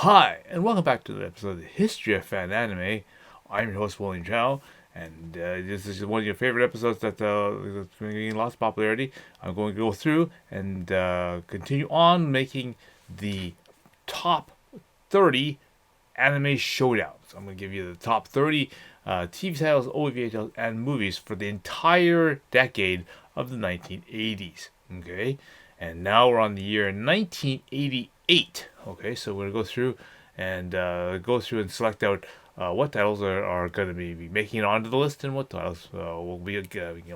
Hi, and welcome back to the episode of the History of Fan Anime. I'm your host, William Chow, and this is one of your favorite episodes that's been getting lots of popularity. I'm going to go through and continue on making the top 30 anime showdowns. I'm going to give you the top 30 TV titles, OVA titles, and movies for the entire decade of the 1980s. Okay, and now we're on the year 1988. Okay, so we're gonna go through and select out what titles are going to be making it onto the list and what titles will be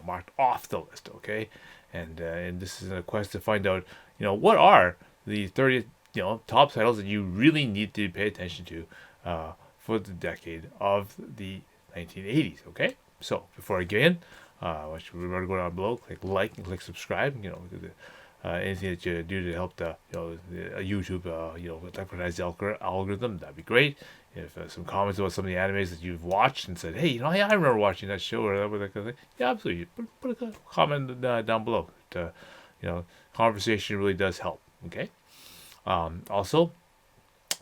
marked off the list. Okay, and this is a quest to find out what are the 30 top titles that you really need to pay attention to for the decade of the 1980s. Okay, so before I get in, remember to go down below, click like and click subscribe. Anything that you do to help the YouTube recognize the algorithm, that'd be great. If some comments about some of the animes that you've watched and said, hey, I remember watching that show or that kind of thing. Yeah, absolutely. Put a comment down below. Conversation really does help. Okay. Also,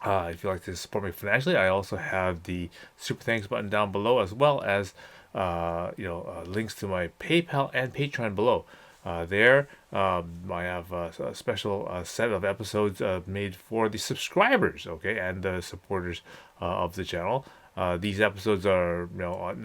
if you'd like to support me financially, I also have the super thanks button down below, as well as links to my PayPal and Patreon below. I have a special set of episodes made for the subscribers, okay, and the supporters of the channel. These episodes are on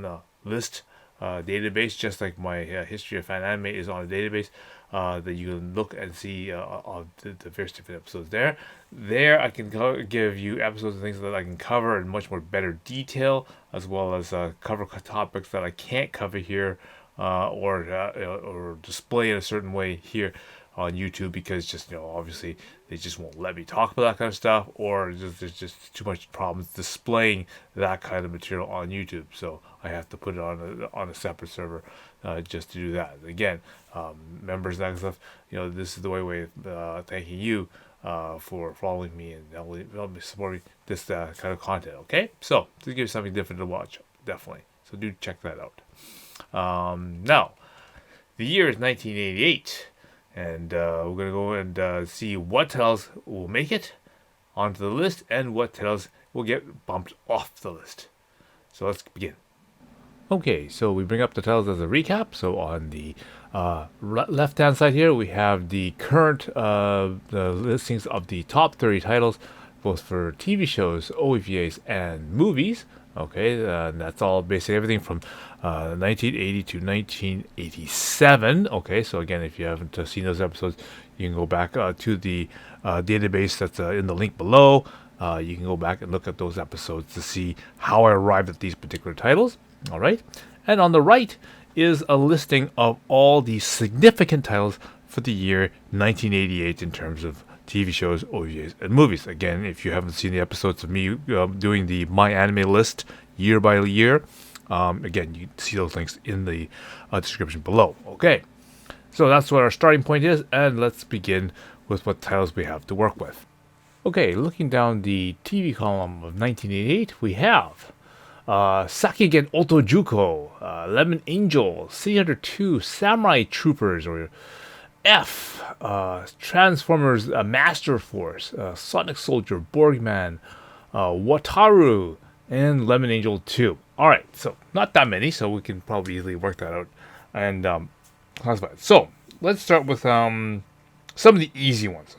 the list database, just like my History of Fan Anime is on a database that you can look and see of the various different episodes there. There, I can give you episodes and things that I can cover in much more better detail, as well as cover topics that I can't cover here or display in a certain way here on YouTube, because just obviously they just won't let me talk about that kind of stuff, or there's just too much problems displaying that kind of material on YouTube. So I have to put it on a separate server just to do that. Again, members and that kind of stuff. This is the way of thanking you for following me and helping me supporting this kind of content. Okay, so to give you something different to watch, definitely. So do check that out. Now, the year is 1988, and we're going to go and see what titles will make it onto the list and what titles will get bumped off the list. So let's begin. Okay, so we bring up the titles as a recap. So on the left-hand side here, we have the current the listings of the top 30 titles, both for TV shows, OVAs, and movies. Okay, that's all basically everything from 1980 to 1987. Okay, so again, if you haven't seen those episodes, you can go back to the database that's in the link below. You can go back and look at those episodes to see how I arrived at these particular titles. All right, and on the right is a listing of all the significant titles for the year 1988 in terms of TV shows, OVAs, and movies. Again, if you haven't seen the episodes of me doing the My Anime list year by year, again, you see those links in the description below. Okay, so that's what our starting point is, and let's begin with what titles we have to work with. Okay, looking down the TV column of 1988, we have Sakigen Otojuko, Lemon Angel, City Hunter 2, Samurai Troopers, or F, Transformers Master Force, Sonic Soldier, Borgman, Wataru, and Lemon Angel 2. Alright, so not that many, so we can probably easily work that out and classify it. So, let's start with some of the easy ones.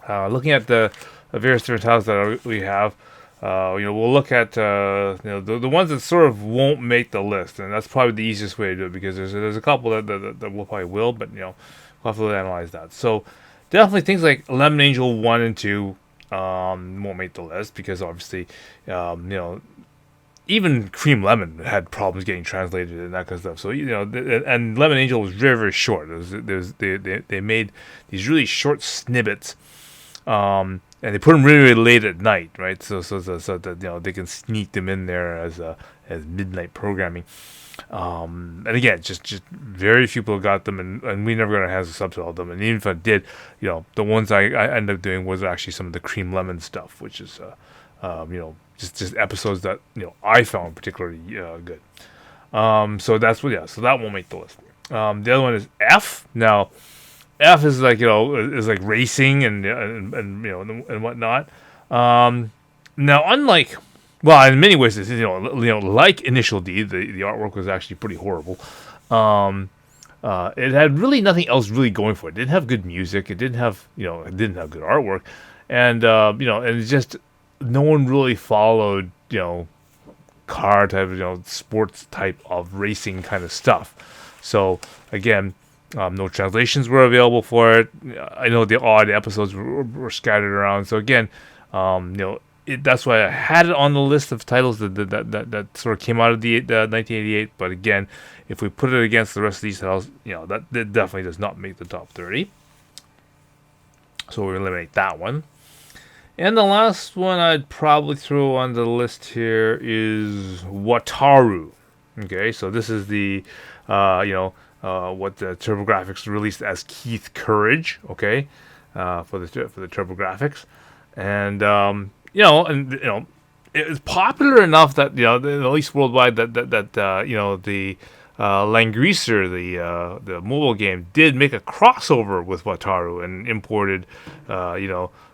Looking at the various different titles that we have, we'll look at the ones that sort of won't make the list, and that's probably the easiest way to do it, because there's a couple that will probably will, but we'll have to analyze that. So definitely things like Lemon Angel 1 and 2 won't make the list, because obviously even Cream Lemon had problems getting translated and that kind of stuff. So and Lemon Angel was very, very short. They made these really short snippets. And they put them really, really late at night, right? So that they can sneak them in there as midnight programming. And again, just very few people got them, and we never got our hands to subtitle them. And even if I did, the ones I ended up doing was actually some of the Cream Lemon stuff, which is just episodes that I found particularly good. So that won't make the list. The other one is F. Now, F is like is like racing and and whatnot. Now, unlike, well, in many ways, it's, like Initial D, the artwork was actually pretty horrible. Um, it had really nothing else really going for it. It didn't have good music. It didn't have, it didn't have good artwork, and and it's just no one really followed, car type, sports type of racing kind of stuff. So again, no translations were available for it. I know the odd episodes were scattered around. So again, that's why I had it on the list of titles that sort of came out of the 1988. But again, if we put it against the rest of these titles, that definitely does not make the top 30. So we eliminate that one. And the last one I'd probably throw on the list here is Wataru. Okay, so this is the, what the TurboGrafx released as Keith Courage. Okay, for the TurboGrafx, and it was popular enough that at least worldwide that the Langrisser, the mobile game, did make a crossover with Wataru and imported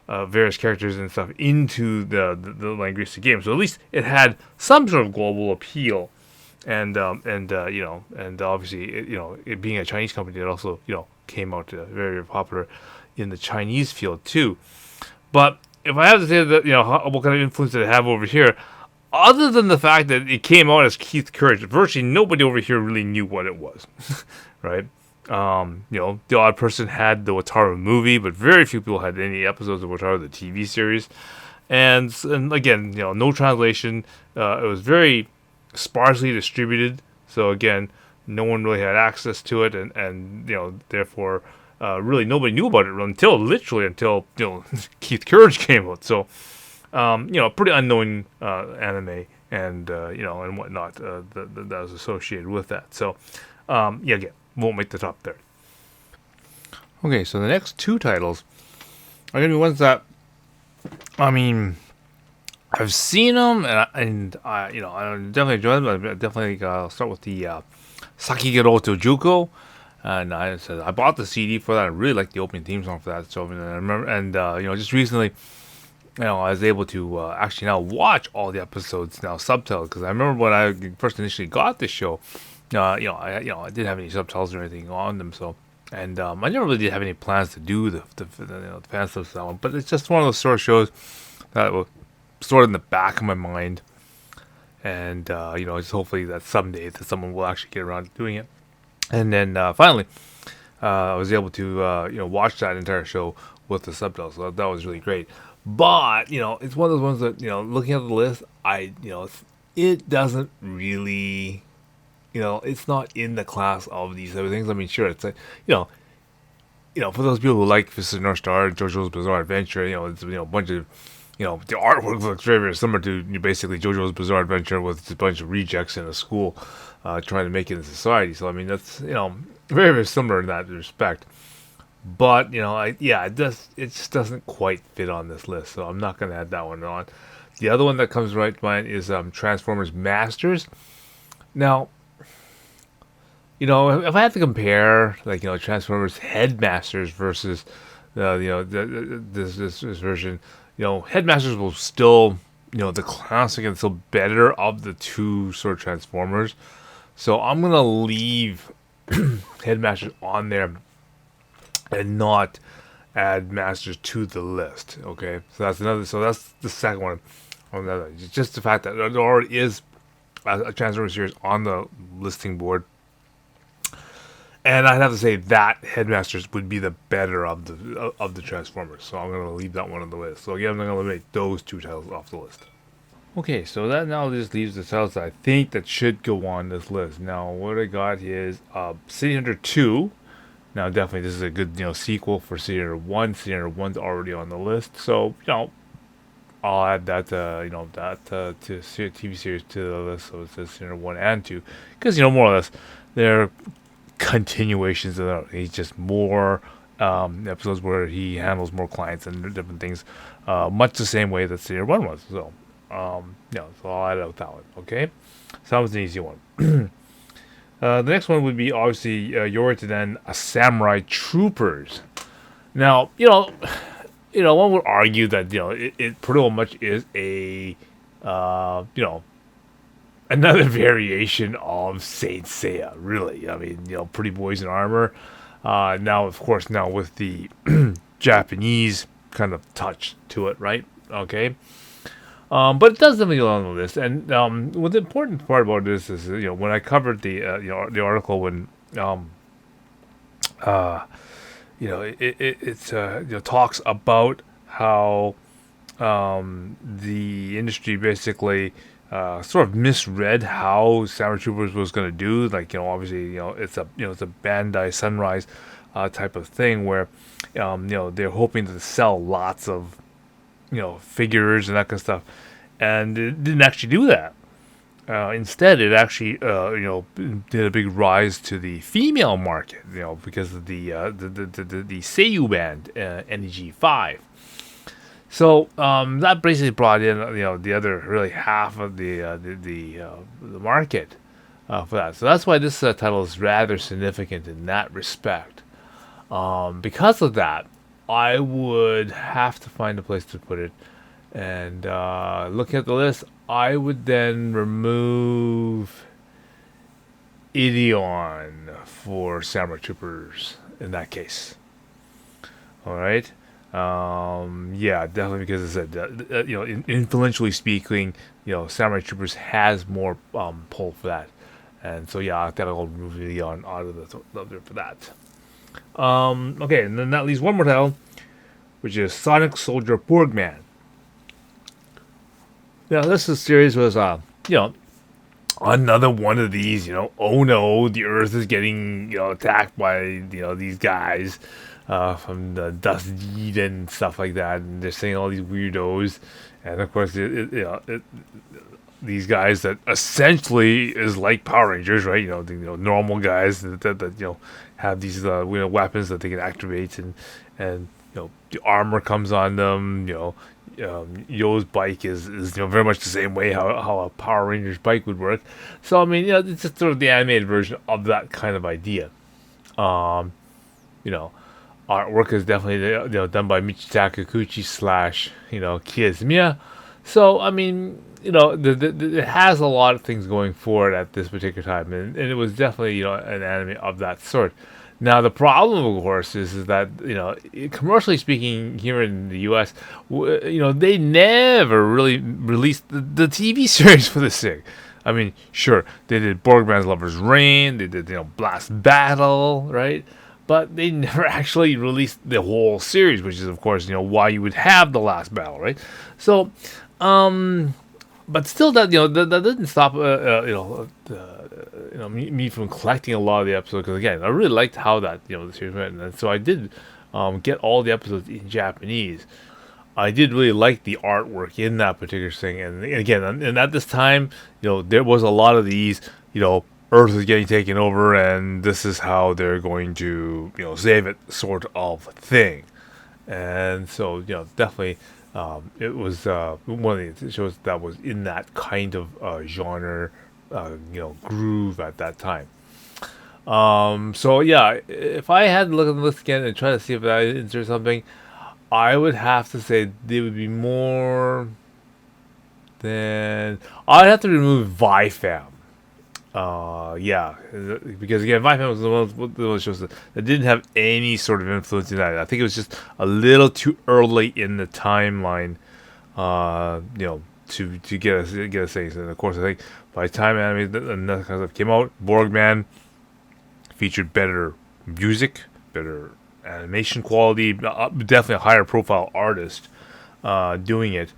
various characters and stuff into the Langrisser game. So at least it had some sort of global appeal, and obviously it being a Chinese company, it also came out very, very popular in the Chinese field too. But if I have to say that what kind of influence did it have over here, other than the fact that it came out as Keith Courage, virtually nobody over here really knew what it was, right? The odd person had the Wataru movie, but very few people had any episodes of Wataru, the TV series. And again, no translation. It was very sparsely distributed. So again, no one really had access to it, and therefore, really nobody knew about it until Keith Courage came out. So, pretty unknown anime and and whatnot that was associated with that. So, again, won't make the top 30. Okay, so the next two titles are gonna be ones that, I mean, I've seen them and I definitely enjoy them. I definitely start with the Sakigoro Tojuko. And I bought the CD for that. I really like the opening theme song for that. So I remember, and just recently, I was able to actually now watch all the episodes now subtitled, because I remember when I first initially got this show, I didn't have any subtitles or anything on them. So, and I never really did have any plans to do the fan subs for that one. But it's just one of those sort of shows that was sort of in the back of my mind, and just hopefully that someday that someone will actually get around to doing it. And then finally, I was able to watch that entire show with the subtitles. So that was really great. But it's one of those ones that looking at the list, it doesn't really, it's not in the class of these other things. I mean, sure, it's like for those people who like Fist of the North Star, JoJo's Bizarre Adventure, it's a bunch of the artwork looks very, very similar to basically JoJo's Bizarre Adventure with a bunch of rejects in a school trying to make it in society. So I mean, that's very, very similar in that respect. But it just doesn't quite fit on this list, so I'm not going to add that one on. The other one that comes right to mind is Transformers Masters. Now, if I had to compare Transformers Headmasters versus this version, Headmasters will still the classic and still better of the two sort of Transformers. So I'm gonna leave Headmasters on there and not add Masters to the list. Okay, so that's the second one on that. Just the fact that there already is a Transformers series on the listing board, and I'd have to say that Headmasters would be the better of the Transformers. So I'm gonna leave that one on the list. So again, I'm gonna eliminate those two titles off the list. Okay, so that now just leaves the titles that I think that should go on this list. Now, what I got is City Hunter 2. Now, definitely this is a good sequel for City Hunter 1. City Hunter 1's already on the list, so I'll add that to TV series to the list. So it says City Hunter 1 and 2, because more or less they're continuations of that. He's just more episodes where he handles more clients and different things, much the same way that City Hunter 1 was. So I'll add out that one. Okay, so that was an easy one. The next one would be obviously Yoritoden Samurai Troopers. Now, one would argue that it pretty much is a another variation of Saint Seiya. Really, I mean, pretty boys in armor. Now, of course, now with the Japanese kind of touch to it, right? Okay. But it does definitely go along with this, and what the important part about this is, when I covered the article when uh, it's talks about how the industry basically sort of misread how Samurai Troopers was going to do. Like, obviously, it's a Bandai Sunrise type of thing where they're hoping to sell lots of figures and that kind of stuff, and it didn't actually do that. Instead, it actually did a big rise to the female market, because of the Seiyu band NEG5. So that basically brought in the other really half of the market for that. So that's why this title is rather significant in that respect. Because of that, I would have to find a place to put it. And looking at the list, I would then remove Ideon for Samurai Troopers in that case. All right. Yeah, definitely, because I said, influentially speaking, Samurai Troopers has more pull for that. And so, yeah, I think I'll remove Ideon out of there for that. Okay, and then that leaves one more title, which is Sonic Soldier Borgman. Now, this series was, another one of these, oh no, the Earth is getting, attacked by, these guys from the Dust Eden and stuff like that, and they're saying all these weirdos, and of course, these guys that essentially is like Power Rangers, right? Normal guys that have these weapons that they can activate, and the armor comes on them. Yo's bike is very much the same way how a Power Rangers bike would work. So I mean, it's just sort of the animated version of that kind of idea. Um, you know, Artwork is definitely done by Michitaka Kuchi slash Kiyomiya. So I mean, it has a lot of things going for it at this particular time, and it was definitely an anime of that sort. Now the problem, of course, is that commercially speaking, here in the U.S., they never really released the TV series for this thing. I mean, sure, they did Borgman's Lover's Reign, they did Blast Battle, right? But they never actually released the whole series, which is, of course, why you would have the last battle, right? So, but still, that didn't stop me from collecting a lot of the episodes, because again, I really liked how that the series went, and so I did get all the episodes in Japanese. I did really like the artwork in that particular thing, and again, and at this time, there was a lot of these, Earth is getting taken over, and this is how they're going to, save it, sort of thing. And so, definitely, it was one of the shows that was in that kind of genre, groove at that time. So yeah, if I had to look at the list again and try to see if I insert something, I would have to say they would be more than I'd have to remove Vifam. Yeah, because again, Vifam was one of those shows that didn't have any sort of influence in that. I think it was just a little too early in the timeline, to get a say. And of course, I think by the time anime and that kind of stuff came out, Borgman featured better music, better animation quality, definitely a higher profile artist doing it,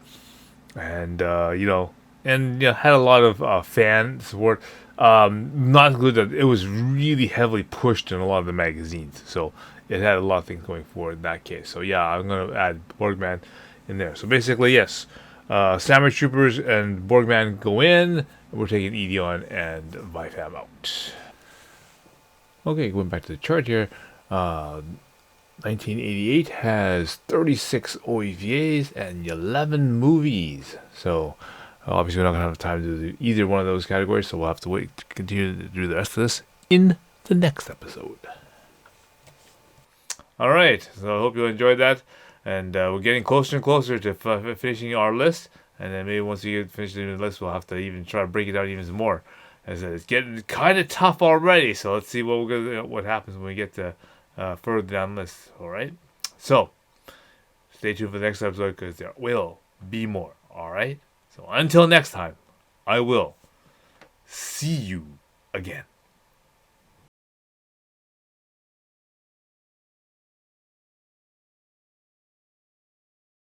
and had a lot of fan support. Not good that it was really heavily pushed in a lot of the magazines, so it had a lot of things going for it in that case. So yeah, I'm gonna add Borgman in there. So basically, yes, Samurai Troopers and Borgman go in. We're taking Ideon and Vifam out. Okay, going back to the chart here. 1988 has 36 OEVAs and 11 movies. So obviously we're not going to have time to do either one of those categories, so we'll have to wait to continue to do the rest of this in the next episode. All right, so I hope you enjoyed that, and we're getting closer and closer to finishing our list, and then maybe once we get finished the list, we'll have to even try to break it down even more, as it's getting kind of tough already. So let's see what happens when we get to further down the list. All right, so stay tuned for the next episode because there will be more. All right, so until next time, I will see you again.